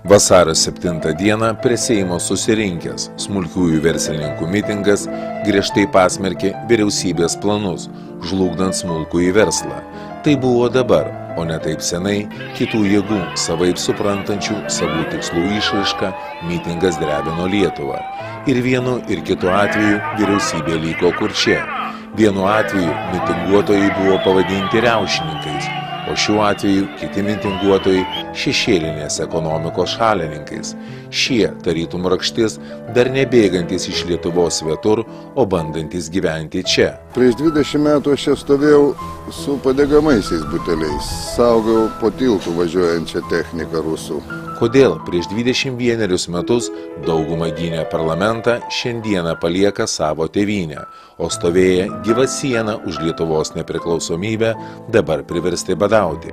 Vasario 7 dieną prie Seimo susirinkęs smulkiųjų verslininkų mitingas griežtai pasmerkė vyriausybės planus, žlugdant smulkųjį verslą. Tai buvo dabar, o ne taip senai, kitų jėgų savaip suprantančių savų tikslų išraišką mitingas drebino Lietuvą. Ir vienu ir kitu atveju vyriausybė liko kurčia. Vienu atveju mitinguotojai buvo pavadinti riaušininkais, o šiuo atveju kiti mitinguotojai šešėlinės ekonomikos šalininkais. Šie, tarytum rakštis, dar nebėgantis iš Lietuvos svetur, o bandantis gyventi čia. Prieš 20 metų aš čia stovėjau su padegamaisiais buteliais, saugau po tiltų važiuojančią techniką rusų. Kodėl prieš 21 metus dauguma gynė parlamentą, šiandieną palieka savo tėvynę, o stovėję gyva siena už Lietuvos nepriklausomybę dabar priversti badauti.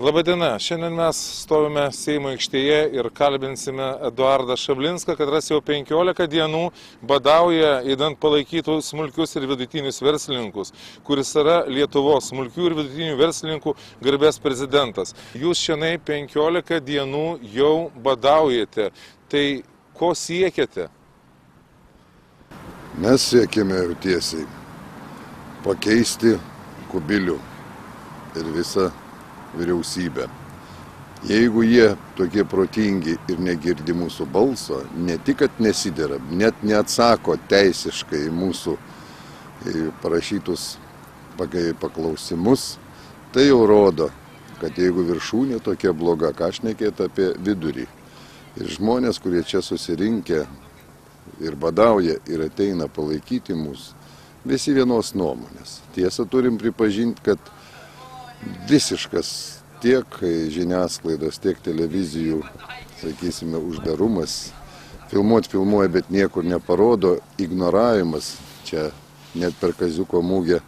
Labadiena, šiandien mes stovime Seimo aikštėje ir kalbinsime Eduardą Šavlinską, katras jau 15 dienų badauja, įdant palaikytų smulkius ir vidutinius verslininkus, kuris yra Lietuvos smulkių ir vidutinių verslininkų garbės prezidentas. Jūs šiandien 15 dienų jau badaujate, tai ko siekiate? Mes siekime jau tiesiai pakeisti Kubilių ir visą vyriausybę. Jeigu jie tokie protingi ir negirdi mūsų balso, ne tik, kad nesidera, net neatsako teisiškai mūsų parašytus paklausimus, tai jau rodo, kad jeigu viršūnė tokia bloga, ką šnekėt apie vidurį. Ir žmonės, kurie čia susirinkę ir badauja ir ateina palaikyti mūsų, visi vienos nuomonės. Tiesa, turim pripažinti, kad visiškas tiek žiniasklaidos, tiek televizijų, sakysime, uždarumas, filmuoja, bet niekur neparodo, ignoravimas, čia net per Kaziuko mugę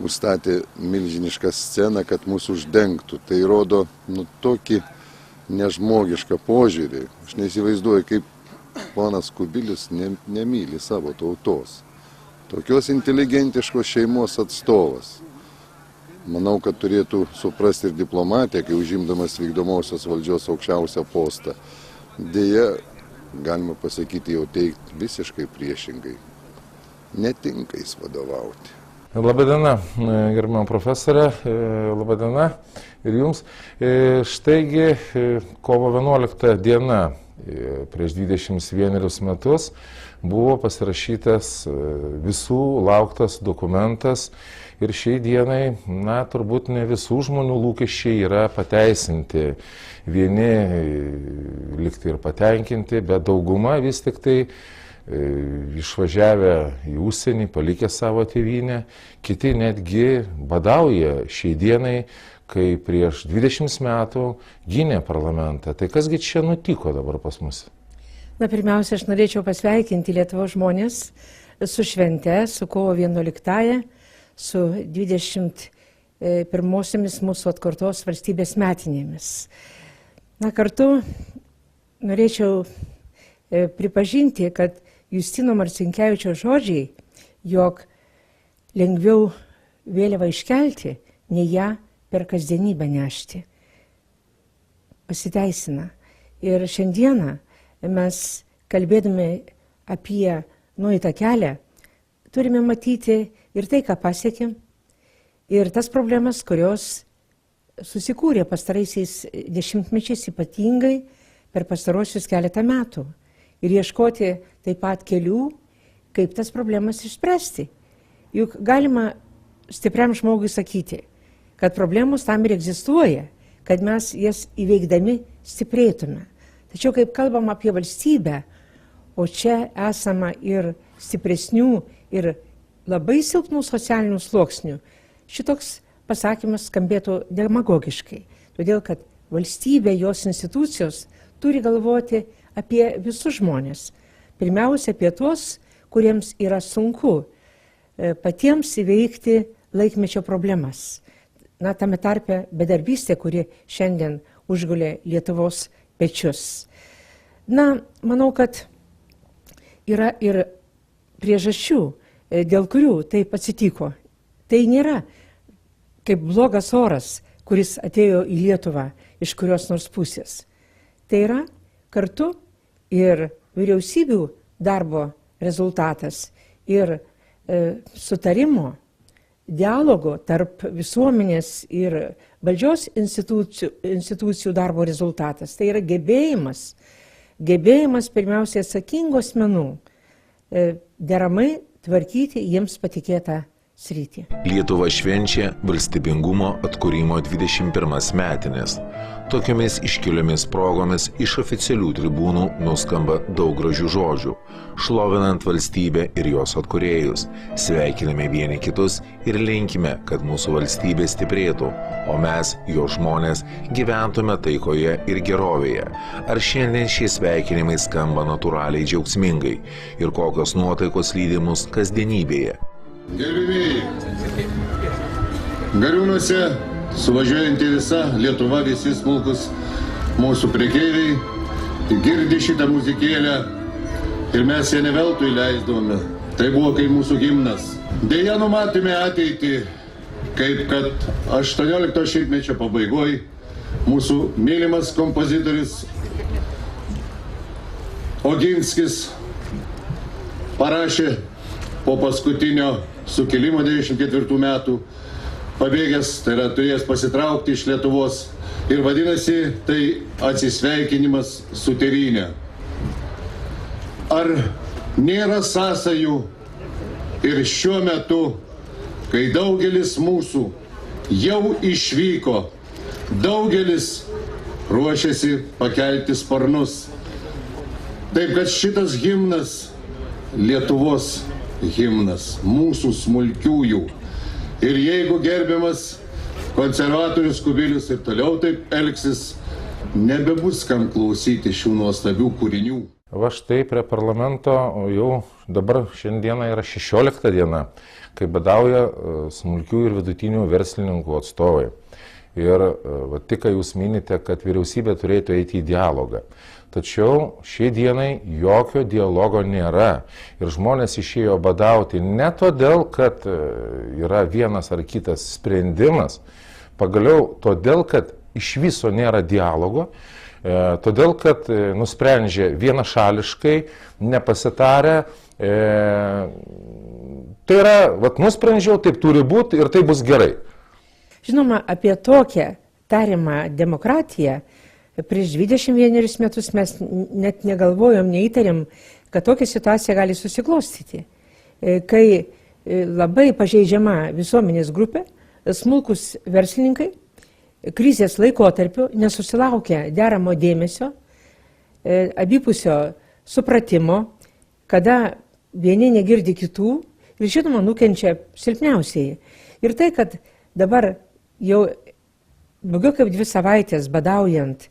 užstatė milžinišką sceną, kad mūsų uždengtų. Tai rodo tokį nežmogišką požiūrį. Aš neįsivaizduoju, kaip ponas Kubilius nemyli savo tautos. Tokios inteligentiškos šeimos atstovas. Manau, kad turėtų suprasti ir diplomatija, kai užimdamas vykdomosios valdžios aukščiausią postą. Deja, galima pasakyti, jau teikti visiškai priešingai. Netinka jis vadovauti. Labadiena, gerbiama profesorė, labadiena ir jums. Štaigi, kovo 11 diena, prieš 21 metus, buvo pasirašytas visų lauktas dokumentas. Ir šiai dienai, turbūt ne visų žmonių lūkesčiai yra pateisinti. Vieni likti ir patenkinti, bet dauguma vis tik tai išvažiavę į užsienį, palikę savo tėvynę, kiti netgi badauja šiai dienai, kai prieš 20 metų gynė parlamentą. Tai kasgi čia nutiko dabar pas mus? Pirmiausia, aš norėčiau pasveikinti Lietuvos žmonės su švente, su kovo 11-ąją, su 21-osiomis mūsų atkurtos valstybės metinėmis. Kartu norėčiau pripažinti, kad Justino Marcinkevičiaus žodžiai, jog lengviau vėliavą iškelti, nei ją per kasdienybę nešti, pasiteisina. Ir šiandieną mes, kalbėdami apie nueitą kelią, turime matyti ir tai, ką pasiekėm, ir tas problemas, kurios susikūrė pastaraisiais dešimtmečiais, ypatingai per pastarosius keletą metų. Ir ieškoti taip pat kelių, kaip tas problemas išspręsti. Juk galima stipriam žmogui sakyti, kad problemos tam ir egzistuoja, kad mes jas įveikdami stiprėtume. Tačiau kaip kalbam apie valstybę, o čia esama ir stipresnių, ir labai silpnų socialinių sluoksnių, šitoks pasakymas skambėtų demagogiškai, todėl kad valstybė, jos institucijos turi galvoti apie visus žmonės. Pirmiausia, apie tuos, kuriems yra sunku patiems įveikti laikmečio problemas. Tame tarpe bedarbystė, kuri šiandien užgulė Lietuvos pečius. Manau, kad yra ir priežasčių, dėl kurių taip atsitiko. Tai nėra kaip blogas oras, kuris atėjo į Lietuvą iš kurios nors pusės. Tai yra kartu ir vyriausybių darbo rezultatas ir sutarimo, dialogo tarp visuomenės ir valdžios institucijų darbo rezultatas. Tai yra gebėjimas pirmiausiai atsakingų asmenų deramai tvarkyti jiems patikėtą sritį. Lietuva švenčia valstybingumo atkūrimo 21 metinės. Tokiomis iškiliomis progomis iš oficialių tribūnų nuskamba daug gražių žodžių, šlovinant valstybę ir jos atkūrėjus. Sveikiname vieni kitus ir linkime, kad mūsų valstybė stiprėtų, o mes, jo žmonės, gyventume taikoje ir gerovėje. Ar šiandien šie sveikinimai skamba natūraliai džiaugsmingai ir kokios nuotaikos lydi mus kasdienybėje? Gerbimieji, Gariūnuose suvažiuojanti visa Lietuva, visi smulkus mūsų prekeiviai girdi šitą muzikėlę ir mes ją ne veltui leisdavome. Tai buvo kaip mūsų himnas. Deja, numatėme ateitį, kaip kad 18 šimtmečio pabaigoj mūsų mylimas kompozitorius Oginskis parašė po paskutinio sukilimo 94 metų, pabėgęs, tai yra turėjęs pasitraukti iš Lietuvos ir vadinasi tai atsisveikinimas su tėvyne. Ar nėra sąsajų ir šiuo metu, kai daugelis mūsų jau išvyko, daugelis ruošiasi pakelti sparnus. Taip kad šitas himnas, Lietuvos himnas, mūsų smulkiųjų. Ir jeigu gerbiamas konservatorius Kubilius ir toliau taip elgsis, nebebus kam klausyti šių nuostabių kūrinių. Va štai prie parlamento jau dabar šiandieną yra 16 diena, kai badauja smulkių ir vidutinių verslininkų atstovai. Ir va, tik kai jūs minite, kad vyriausybė turėtų eiti į dialogą. Tačiau šiai dienai jokio dialogo nėra. Ir žmonės išėjo badauti ne todėl, kad yra vienas ar kitas sprendimas, pagaliau todėl, kad iš viso nėra dialogo, todėl, kad nusprendžia vienašališkai, nepasitarę. Tai yra, vat, nusprendžiau, taip turi būti ir tai bus gerai. Žinoma, apie tokią tariamą demokratiją prieš 21 metus mes net negalvojom, neįtarėm, kad tokia situacija gali susiklostyti, kai labai pažeidžiama visuomenės grupė, smulkus verslininkai, krizės laikotarpiu nesusilaukia deramo dėmesio, abipusio supratimo, kada vieni negirdi kitų ir žinoma nukenčia silpniausiai. Ir tai, kad dabar jau daugiau kaip 2 savaitės badaujant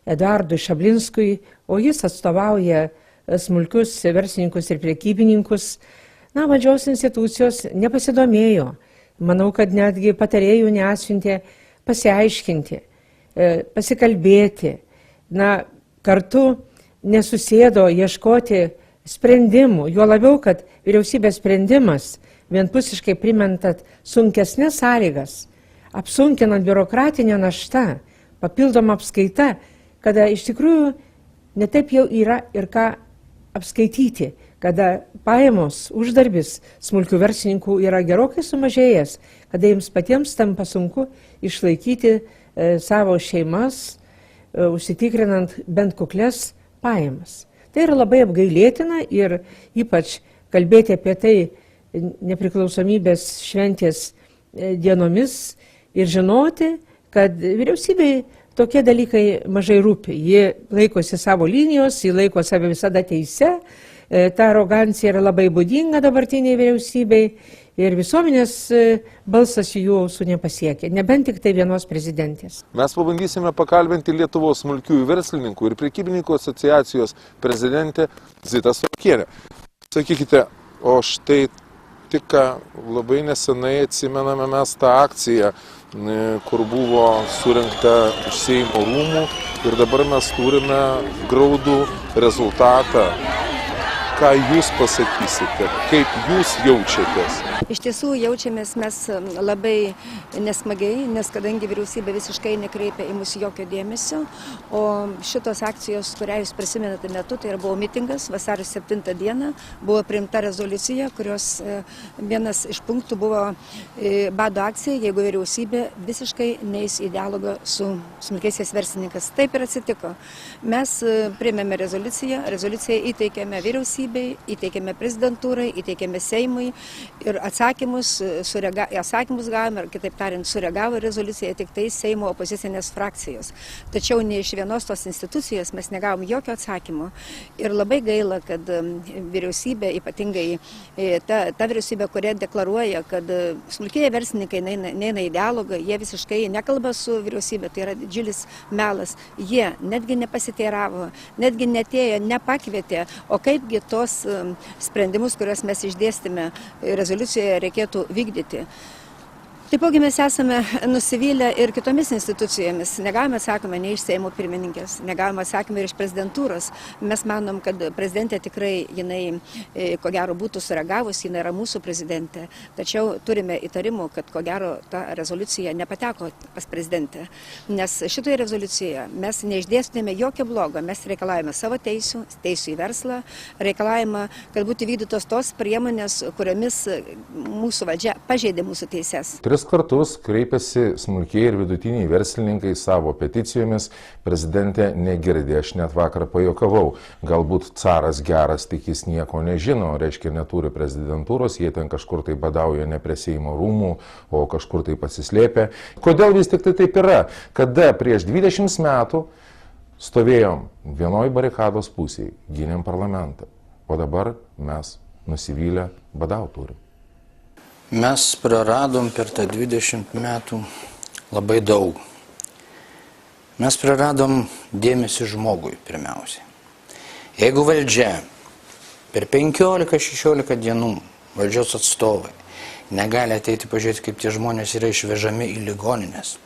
Eduardui Šablinskui, o jis atstovauja smulkius verslininkus ir prekybininkus, valdžios institucijos nepasidomėjo. Manau, kad netgi patarėjų neatsiuntė pasiaiškinti, pasikalbėti, kartu nesusėdo ieškoti sprendimų. Juo labiau, kad vyriausybės sprendimas vienpusiškai primentat sunkesnės sąlygas, apsunkinant biurokratinę naštą, papildoma apskaita, kada iš tikrųjų netaip jau yra ir ką apskaityti, kada pajamos, uždarbis smulkių verslininkų yra gerokai sumažėjęs, kada jiems patiems tampa sunku išlaikyti savo šeimas, užsitikrinant bent kuklias pajamas. Tai yra labai apgailėtina ir ypač kalbėti apie tai nepriklausomybės šventės dienomis ir žinoti, kad vyriausybei tokie dalykai mažai rūpi. Ji laikosi savo linijos, ji laiko save visada teise. Ta arogancija yra labai būdinga dabartiniai vyriausybei ir visuomenės balsas jų ausų nepasiekia, nebent tik tai vienos prezidentės. Mes pabandysime pakalbinti Lietuvos smulkiųjų verslininkų ir prekybininkų asociacijos prezidentę Zitą Strokienę. Sakykite, o štai tik labai nesenai atsimename mes tą akciją, kur buvo surinkta iš Seimo rūmų ir dabar mes turime graudų rezultatą. ką jūs pasakysite, kaip jūs jaučiatės? Iš tiesų jaučiamės mes labai nesmagiai, nes kadangi vyriausybė visiškai nekreipia į mus jokio dėmesio, o šitos akcijos, kurią jūs prisimenate metu, tai buvo mitingas, vasario 7 dieną buvo priimta rezoliucija, kurios vienas iš punktų buvo bado akcija, jeigu vyriausybė visiškai neis į dialogą su smulkiaisiais verslininkas. Taip ir atsitiko. Mes priėmėme rezoliuciją įteikėme vyriausybei, įteikėme prezidentūrai, įteikėme Seimui ir atsakymus gavome, ar kitaip tariant, sureagavo rezoliuciją tik tai Seimo opozicinės frakcijos. Tačiau ne iš vienos tos institucijos mes negavom jokio atsakymo. Ir labai gaila, kad vyriausybė, ypatingai ta vyriausybė, kurie deklaruoja, kad smulkieji verslininkai neina į dialogą, jie visiškai nekalba su vyriausybė, tai yra didžiulis melas. Jie netgi nepasiteiravo, netgi netėjo, nepakvietė, o kaipgi tos sprendimus, kuriuos mes išdėstėme rezoliucijoje, reikėtų vykdyti. Taipogi mes esame nusivylę ir kitomis institucijomis. Negavome atsakymą nei iš Seimo pirmininkės, negavome atsakymą ir iš prezidentūros. Mes manom, kad prezidentė tikrai, jinai, ko gero, būtų sureagavusi, jinai yra mūsų prezidentė. Tačiau turime įtarimų, kad ko gero ta rezoliucija nepateko pas prezidentę. Nes šitoje rezoliucijoje mes neišdėstėme jokio blogo. Mes reikalavome savo teisų į verslą, reikalavome, kad būtų vykdytos tos priemonės, kuriomis mūsų valdžia pažeidė mūsų teises. 3 kartus kreipėsi smulkiai ir vidutiniai verslininkai savo peticijomis, prezidentė negirdė, aš net vakar pajuokavau, galbūt caras geras, tik jis nieko nežino, reiškia neturi prezidentūros, jie ten kažkur tai badauja ne prie Seimo rūmų, o kažkur tai pasislėpė. Kodėl vis tik tai taip yra? Kada prieš 20 metų stovėjom vienoj barikados pusėje, gynėm parlamentą, o dabar mes nusivylę badau turim. Mes praradom per tą 20 metų labai daug. Mes praradom dėmesį žmogui pirmiausiai. Jeigu valdžia per 15-16 dienų valdžios atstovai negali ateiti pažiūrėti, kaip tie žmonės yra išvežami į ligoninės,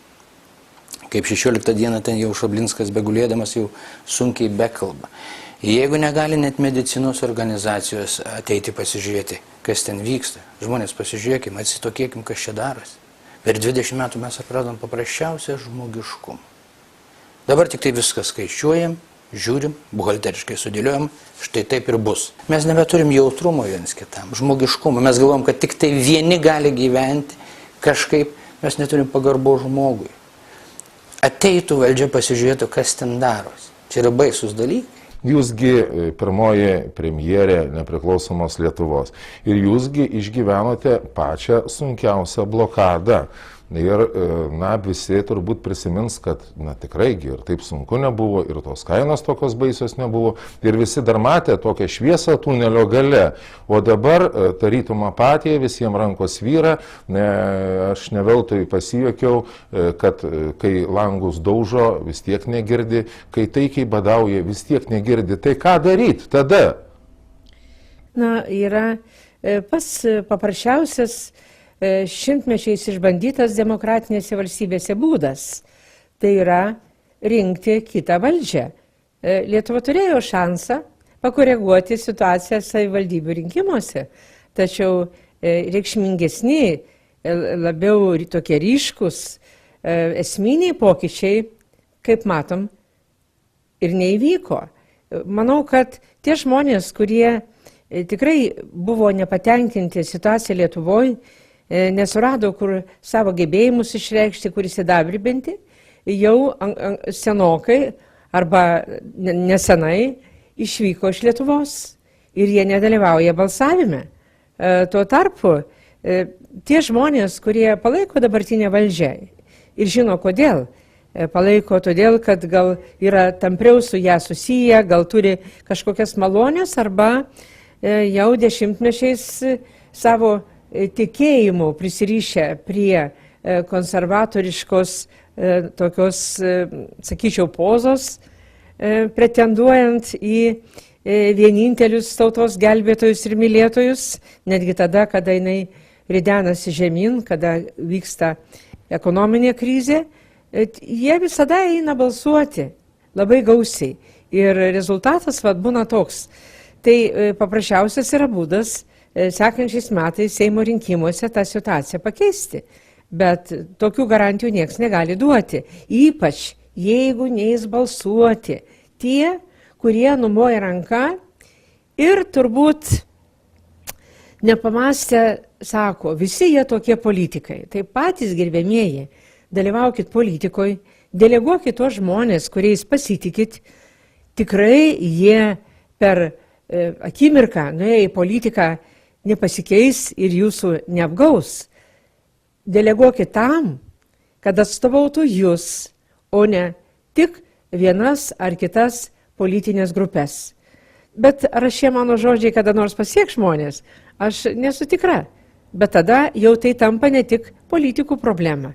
kaip 16 dieną ten jau Šablinskas begulėdamas jau sunkiai bekalba. Jeigu negali net medicinos organizacijos ateiti pasižiūrėti, kas ten vyksta, žmonės pasižiūrėkim, atsitokėkim, kas čia darosi. Per 20 metų mes atradom paprasčiausią žmogiškumą. Dabar tik tai viską skaičiuojam, žiūrim, buhalteriškai sudėliojam, štai taip ir bus. Mes nebeturim jautrumo vienas kitam, žmogiškumo. Mes galvom, kad tik tai vieni gali gyventi kažkaip, mes neturim pagarbo žmogui. Ateitų valdžia pasižiūrėtų, kas ten darosi. Čia yra baisus dalykai. Jūsgi pirmoji premjerė nepriklausomos Lietuvos ir jūsgi išgyvenote pačią sunkiausią blokadą. Ir, visi turbūt prisimins, kad, tikraigi ir taip sunku nebuvo, ir tos kainos tokios baisios nebuvo, ir visi dar matė tokią šviesą tunelio gale. O dabar tarytum apatija, visiems rankos vyra, aš ne veltui pasijuokiau, kad kai langus daužo, vis tiek negirdi, kai taikiai badauja, vis tiek negirdi. Tai ką daryti tada? Yra pats paprasčiausias šimtmečiais išbandytas demokratinėse valstybėse būdas. Tai yra rinkti kitą valdžią. Lietuva turėjo šansą pakoreguoti situaciją savivaldybių rinkimuose, tačiau reikšmingesni, labiau tokie ryškus, esminiai pokyčiai, kaip matom, ir neįvyko. Manau, kad tie žmonės, kurie tikrai buvo nepatenkinti situaciją Lietuvoje, nesurado, kur savo gebėjimus išreikšti, kur įsidabribinti, jau senokai arba nesenai išvyko iš Lietuvos ir jie nedalyvauja balsavime. Tuo tarpu tie žmonės, kurie palaiko dabartinę valdžią ir žino kodėl, palaiko todėl, kad gal yra tampriau su ją susiję, gal turi kažkokias malonės arba jau dešimtmečiais savo tikėjimu prisirišę prie konservatoriškos tokios, sakyčiau, pozos, pretenduojant į vienintelius tautos gelbėtojus ir mylėtojus, netgi tada, kada jinai ridenasi žemyn, kada vyksta ekonominė krizė, jie visada eina balsuoti labai gausiai. Ir rezultatas būna toks. Tai paprasčiausias yra būdas sekančiais metais Seimo rinkimuose tą situaciją pakeisti. Bet tokių garantijų niekas negali duoti. Ypač jeigu neis balsuoti tie, kurie numoja ranką ir turbūt nepamastę sako, visi jie tokie politikai. Tai patys gerbiamieji, dalyvaukit politikoje, deleguokit tuos žmonės, kuriais pasitikit. Tikrai jie per akimirką nuėję į politiką nepasikeis ir jūsų neapgaus. Deleguokit tam, kad atstovautų jūs, o ne tik vienas ar kitas politinės grupės. Bet ar šie mano žodžiai kada nors pasieks žmonės? Aš nesu tikra. Bet tada jau tai tampa ne tik politikų problema.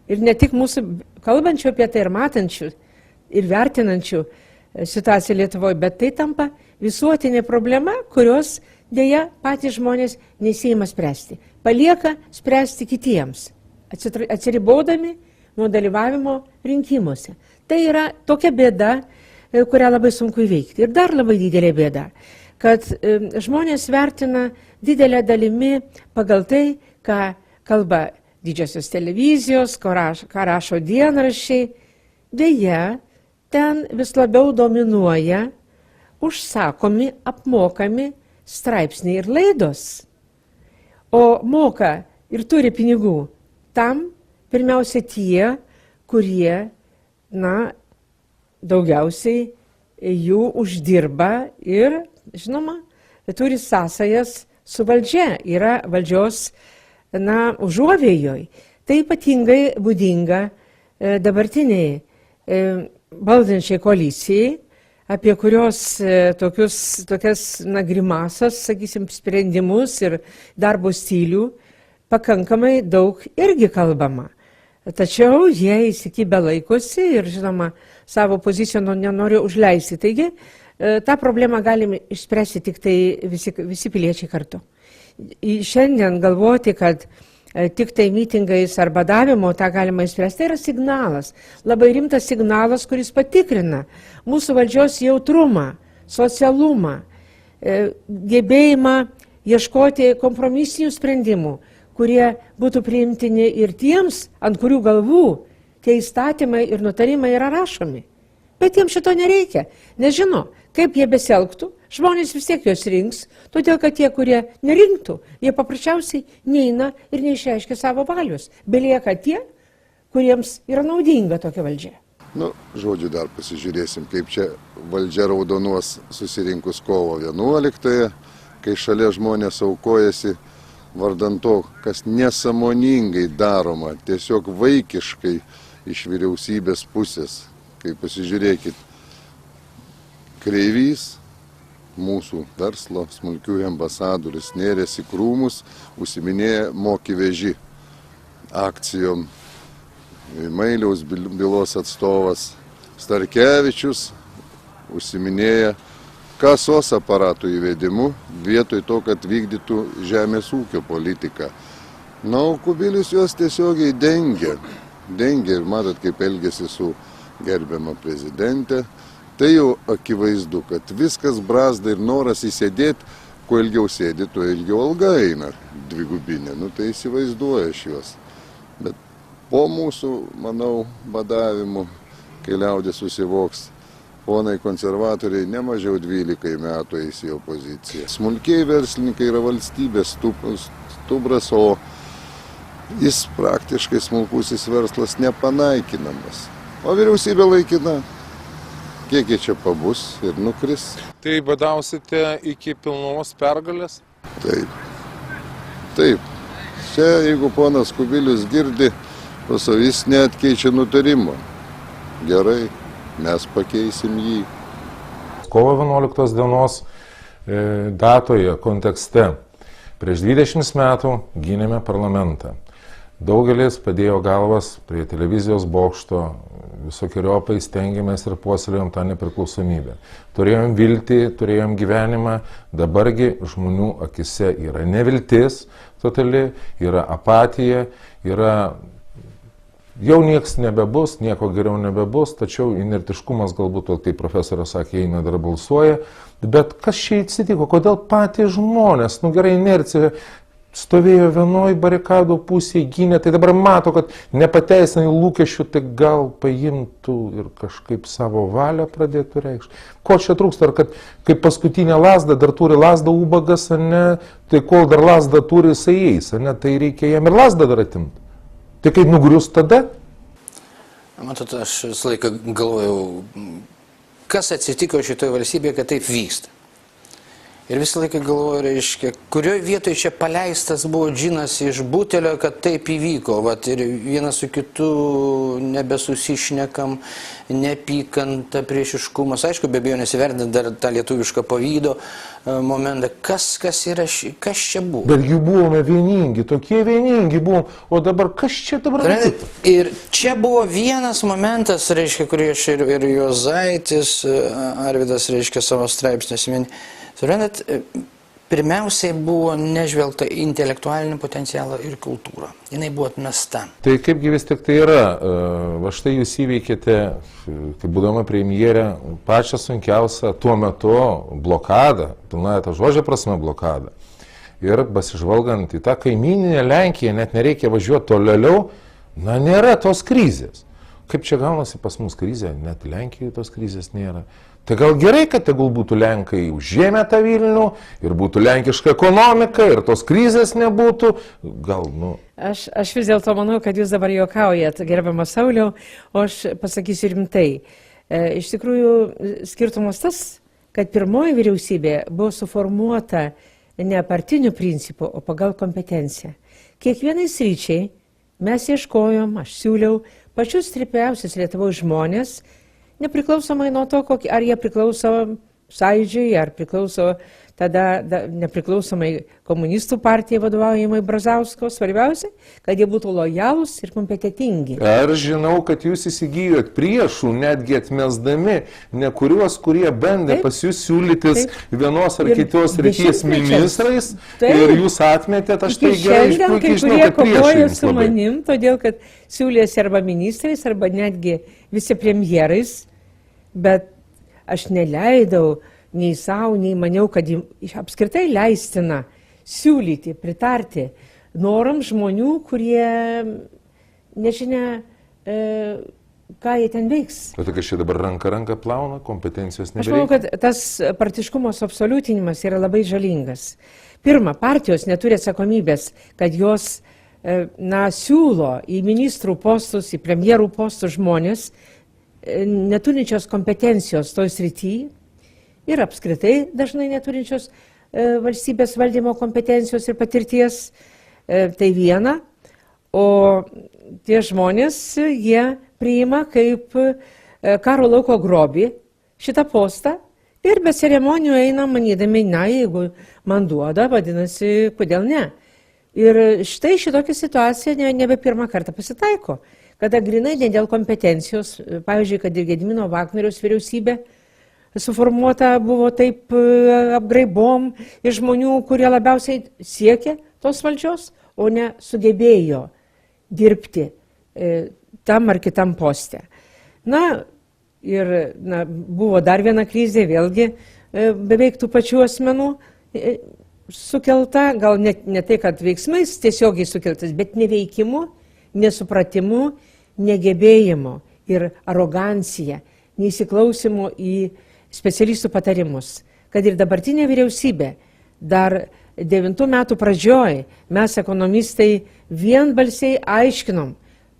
Ir ne tik mūsų kalbančių apie tai ir matančių ir vertinančių situaciją Lietuvoje, bet tai tampa visuotinė problema, kurios dėja patys žmonės nesiima spręsti. Palieka spręsti kitiems, atsiribodami nuo dalyvavimo rinkimuose. Tai yra tokia bėda, kurią labai sunku įveikti. Ir dar labai didelė bėda, kad žmonės vertina didelę dalimi pagal tai, ką kalba didžiosios televizijos, ką rašo dienraščiai. Deja, ten vis labiau dominuoja užsakomi, apmokami straipsniai ir laidos. O moka ir turi pinigų tam pirmiausia tie, kurie, daugiausiai jų uždirba ir, žinoma, turi sąsajas su valdžia, yra valdžios, užuovėjoj. Tai ypatingai būdinga dabartiniai valdančiai koalicijai, apie kurios tokias grimasas, sakysim, sprendimus ir darbo stilių pakankamai daug irgi kalbama. Tačiau jie įsikibę laikosi ir, žinoma, savo poziciją nenori užleisti. Taigi, tą problemą galime išspręsti tik tai visi piliečiai kartu. Šiandien galvoti, kad tik tai mitingais ar badavimo tą galima išspręsti, tai yra signalas. Labai rimtas signalas, kuris patikrina mūsų valdžios jautrumą, socialumą, gebėjimą ieškoti kompromisinių sprendimų, kurie būtų priimtini ir tiems, ant kurių galvų tie įstatymai ir nutarimai yra rašomi. Bet jiems šito nereikia. Nežino, kaip jie besielgtų, žmonės vis tiek juos rinks, todėl kad tie, kurie nerinktų, jie paprasčiausiai neina ir neišreiškia savo valios. Belieka tie, kuriems yra naudinga tokia valdžia. Žodžiu, dar pasižiūrėsim, kaip čia valdžia raudonuos susirinkus kovo 11-ąją, kai šalia žmonės aukojasi vardan to, kas nesąmoningai daroma, tiesiog vaikiškai iš vyriausybės pusės. Kai pasižiūrėkit, Kreivys, mūsų verslo smulkiųjų ambasadorius, nėrės į krūmus, užsiminėja moki veži akcijom. Mailiaus bylos atstovas Starkevičius užsiminėja kasos aparatų įvedimu vietoj to, kad vykdytų žemės ūkio politiką. O Kubilius juos tiesiogiai dengia ir matot, kaip elgėsi su gerbiama prezidentė. Tai jau akivaizdu, kad viskas brazda ir noras įsėdėti, kuo ilgiau sėdi, tuo ilgiau alga eina dvigubinė. Tai įsivaizduoja aš juos. Bet po mūsų, manau, badavimų, kai liaudis susivoks, ponai konservatoriai ne mažiau 12 metų eis į opoziciją. Smulkiai verslininkai yra valstybės stubras, o jis praktiškai smulkusis verslas nepanaikinamas. O vyriausybė laikina. Kiek jie čia pabus ir nukris. Tai badausite iki pilnos pergalės? Taip. Čia, jeigu ponas Kubilius girdi, jis neatkeičia nutarimo. Gerai, mes pakeisim jį. Kovo 11 dienos datoje, kontekste, prieš 20 metų gynėme parlamentą. Daugelis padėjo galvas prie televizijos bokšto, visokiojopai stengiamės ir puoselėjom tą nepriklausomybę. Turėjom viltį, turėjom gyvenimą, dabargi žmonių akise yra neviltis totali, yra apatija, yra jau nieks nebebus, nieko geriau nebebus, tačiau inertiškumas galbūt, kaip profesorius sakė, eina dar balsuoja. Bet kas čia atsitiko, kodėl patys žmonės, gerai, inercija, stovėjo vienoj barikado pusėje, gynė, tai dabar mato, kad nepateisinai lūkesčių, tai gal paimtų ir kažkaip savo valią pradėtų reikšti. Ko čia trūksta, ar kad kaip paskutinė lasda, dar turi lasdą ubagas, ne, tai kol dar lasdą turi, jisai eis, ne, tai reikia jam ir lasdą dar atimti. Tai kaip nugrius tada? Matot, aš visą laiką galvojau, kas atsitiko šitoje valstybėje, kad taip vyksta. Ir visą laiką galvoju, reiškia, kurioje vietoje čia paleistas buvo džinas iš butelio, kad taip įvyko. Vat, ir vienas su kitu nebesusišnekam, nepykanta, priešiškumas. Aišku, be abejo, nesivertinant dar tą lietuvišką pavydo momentą. Kas čia buvo? Betgi buvome vieningi, tokie vieningi buvom, o dabar kas čia dabar? Ir čia buvo vienas momentas, reiškia, kurį aš ir Juozaitis, Arvydas, reiškia, savo straipsnės mini. Suprantat, pirmiausiai buvo nežvelgta intelektualinį potencialą ir kultūrą. Jinai buvo atmesta. Tai kaipgi vis tik tai yra, va štai jūs įveikėte, kaip būdama premjerė, pačią sunkiausią tuo metu blokadą, pilnąją tą žodžio prasme blokadą. Ir besižvalgant į tą kaimyninę Lenkiją, net nereikia važiuoti tolėliau, nėra tos krizės. Kaip čia gaunasi pas mus krizė, net Lenkijoje tos krizės nėra. Tai gal gerai, kad tegul būtų Lenkai užėmę tą Vilnių ir būtų lenkiška ekonomika ir tos krizės nebūtų, gal, Aš vis dėlto manau, kad jūs dabar juokaujat, gerbiamas Sauliau, o aš pasakysiu rimtai. Iš tikrųjų, skirtumas tas, kad pirmoji vyriausybė buvo suformuota ne partiniu principu, o pagal kompetenciją. Kiekvienai sryčiai mes ieškojom, aš siūliau pačius stipriausius Lietuvos žmonės, nepriklausomai nuo to, ar jie priklauso Sąjūdžiui, ar priklauso tada nepriklausomai komunistų partijai vadovaujamai Brazausko, svarbiausia, kad jie būtų lojalūs ir kompetitingi. Ar žinau, kad jūs įsigijot priešų, netgi atmesdami ne kuriuos, kurie bandė pas jūs siūlytis vienos ar kitos ryties ministrais ir jūs atmetėte, aš tai gerai puikiai žinau, kad priešai jums su manim, todėl kad siūlėsi arba ministrais, arba netgi vicepremjerais, bet aš neleidau nei savo, nei maniau, kad apskritai leistina siūlyti, pritarti norams žmonių, kurie nežinia, ką jie ten veiks. O tai, kad čia dabar ranka plauna, kompetencijos nebereikia? Aš manau, kad tas partiškumo suabsoliutinimas yra labai žalingas. Pirma, partijos neturi atsakomybės, kad jos siūlo į ministrų postus, į premjerų postus žmonės, neturinčios kompetencijos toj srityje, ir apskritai dažnai neturinčios valstybės valdymo kompetencijos ir patirties, tai viena, o tie žmonės, jie priima kaip karo lauko grobį šitą postą ir be ceremonijų eina manydami, jeigu man duoda, vadinasi, kodėl ne. Ir štai šitokia situacija nebe pirmą kartą pasitaiko, kada grinai ne dėl kompetencijos, pavyzdžiui, kad ir Gedimino Vagnoriaus vyriausybė suformuota buvo taip apgraibom iš žmonių, kurie labiausiai siekė tos valdžios, o ne sugebėjo dirbti tam ar kitam poste. Buvo dar viena krizė, vėlgi beveik tų pačių asmenų sukelta, gal ne tai, kad veiksmais tiesiogiai sukeltas, bet neveikimu, nesupratimu, negebėjimu ir arogancija, neįsiklausimu į specialistų patarimus, kad ir dabartinė vyriausybė, dar 9 metų pradžioj mes ekonomistai vienbalsiai aiškinom,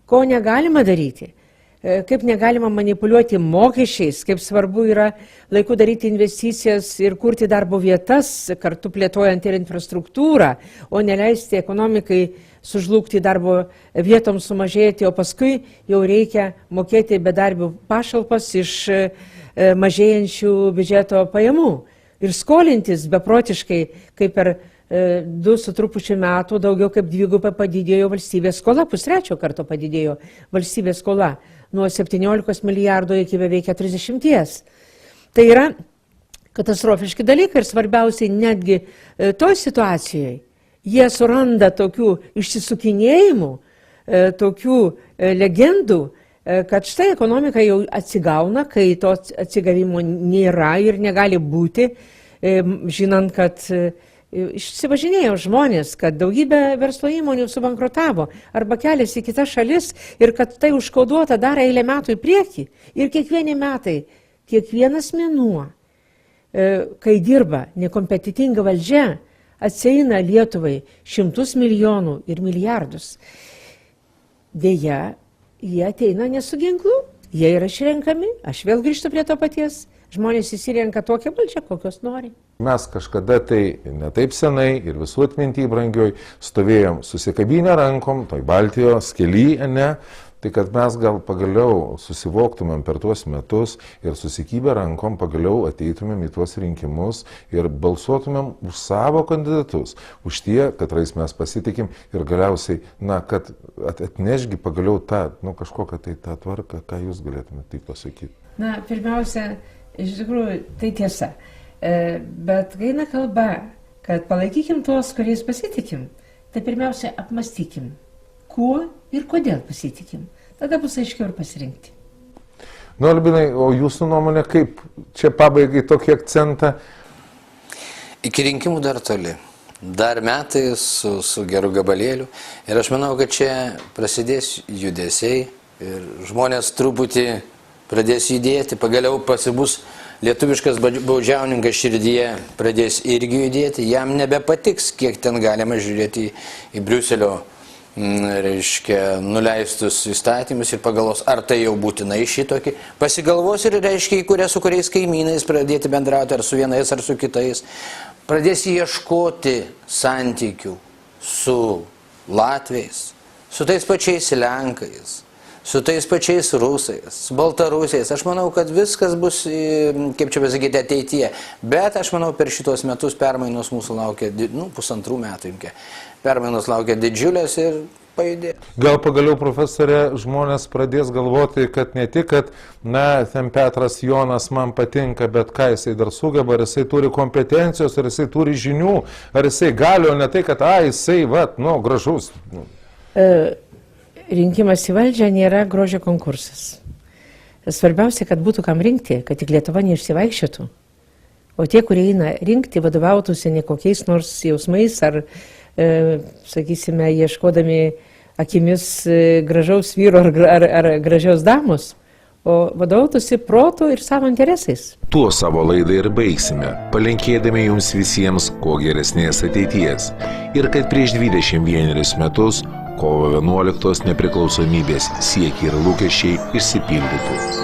ko negalima daryti, kaip negalima manipuliuoti mokesčiais, kaip svarbu yra laiku daryti investicijas ir kurti darbo vietas, kartu plėtojant ir infrastruktūrą, o neleisti ekonomikai sužlugti, darbo vietoms sumažėti, o paskui jau reikia mokėti bedarbių pašalpas iš mažėjančių biudžeto pajamų ir skolintis beprotiškai, kaip per 2,5 metų daugiau kaip 2 padidėjo valstybės skola, 2,3 karto padidėjo valstybės skola nuo 17 milijardų iki beveik 40. Tai yra katastrofiški dalykai ir svarbiausiai netgi toj situacijoje jie suranda tokių išsisukinėjimų, tokių legendų, kad štai ekonomika jau atsigauna, kai to atsigavimo nėra ir negali būti, žinant, kad išsivažinėjo žmonės, kad daugybė verslo įmonių subankrutavo arba keliasi į kitas šalis ir kad tai užkoduota dar eilę metų į priekį. Ir kiekvieni metai, kiekvienas mėnuo, kai dirba nekompetitinga valdžia, atsieina Lietuvai šimtus milijonų ir milijardus. Deja, jie ateina ne su ginklu, jie yra išrenkami, aš vėl grįžtu prie to paties. Žmonės įsirenka tokią valdžią, kokios nori. Mes kažkada tai ne taip senai ir visų atminty brangioj stovėjom susikabinę rankom, toj Baltijos kely, ne, tai kad mes gal pagaliau susivoktumėm per tuos metus ir susikybę rankom pagaliau ateitumėm į tuos rinkimus ir balsuotumėm už savo kandidatus, už tie, katrais mes pasitikim ir galiausiai, na, kad atnešgi pagaliau tą, kažkokią tai tą tvarką, ką jūs galėtumėte taip pasakyti. Na, pirmiausia, iš tikrųjų, tai tiesa. Bet kai eina kalba, kad palaikykim tuos, kuriais pasitikim, tai pirmiausia apmastykim, kuo ir kodėl pasitikim. Tada bus aiškiau ir pasirinkti. Albinai, o jūsų nuomonė kaip čia pabaigai tokį akcentą? Iki rinkimų dar toli. Dar metai su geru gabalėliu. Ir aš manau, kad čia prasidės judesiai ir žmonės truputį pradės judėti, pagaliau pasibus lietuviškas baudžiauninkas širdyje, pradės irgi judėti, jam nebepatiks, kiek ten galima žiūrėti į Briuselio, reiškia, nuleistus įstatymus ir pagalvos, ar tai jau būtinai šitokį. Pasigalvos ir, reiškia, su kuriais kaimynais pradėti bendrauti, ar su vienais, ar su kitais. Pradės ieškoti santykių su latviais, su tais pačiais lenkais, su tais pačiais rusais, su baltarusiais. Aš manau, kad viskas bus, kaip čia pasakyti, ateityje. Bet aš manau, per šitos metus permainos mūsų laukia, pusantrų metų imkė. Permainos laukia didžiulės ir pajudės. Gal pagaliau, profesorė, žmonės pradės galvoti, kad ne tik, kad, ten Petras Jonas man patinka, bet ką jisai dar sugeba, ar jisai turi kompetencijos, ar jisai turi žinių, ar jisai gali, o ne tai, kad, jisai, gražus. Rinkimas į valdžią nėra grožio konkursas. Svarbiausia, kad būtų kam rinkti, kad tik Lietuva neišsivaikščiotų. O tie, kurie eina rinkti, vadovautųsi ne kokiais nors jausmais ar, sakysime, ieškodami akimis gražaus vyro ar gražios damos, o vadovautųsi protu ir savo interesais. Tuo savo laidą ir baigsime, palinkėdami jums visiems kuo geresnės ateities ir kad prieš 21 metus kovo 11 nepriklausomybės siekiai ir lūkesčiai išsipildytų.